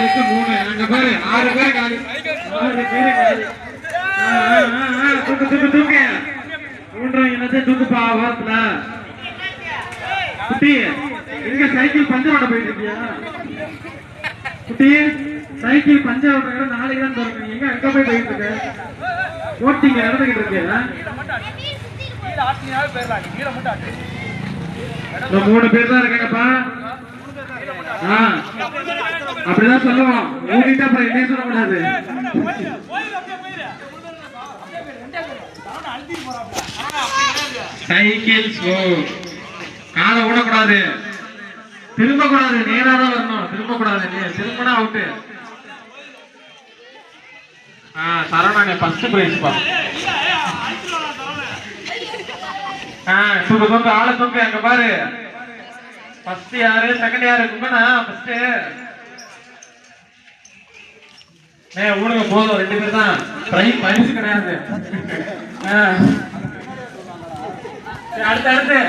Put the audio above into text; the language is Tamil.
ஆளுக்கு 3 அங்க பாரு 6 பேர் காலி 6 பேர் காலி தூக்கு மூன்றாம் இனத்தை தூக்குப்பா வாரத்துல குட்டி எங்க சைக்கிள் பஞ்சர் ஓட போயிட்டு இருக்கியா குட்டி சைக்கிள் பஞ்சர் ஓடுற நாளைக்கு தான் தரணும் எங்க அங்க போய் போயிட்டு இருக்க ஓட்டிங்க நடந்துகிட்டு இருக்கு 3 பேர் தான் இருக்காங்கப்பா அப்படிதான் சொல்லுவோம் ஊட்டிட்டு அப்புறம் என்ன சொல்லக்கூடாது சைக்கிள் ஸ்லோ காலை விடக்கூடாது திரும்ப கூடாது நேரா தான் வரணும் திரும்ப கூடாது திரும்பினா அவுட்டு சரவணா ஃபர்ஸ்ட் பிரைஸ் பா தூக்கு ஆளை தூக்கு அங்க பாரு ஃபர்ஸ்ட் யாரு செகண்ட் யாரு கும்பனா ஃபர்ஸ்ட் ஊடுங்க போதும் 2 பேர் தான் பரிசு கிடையாது அடுத்து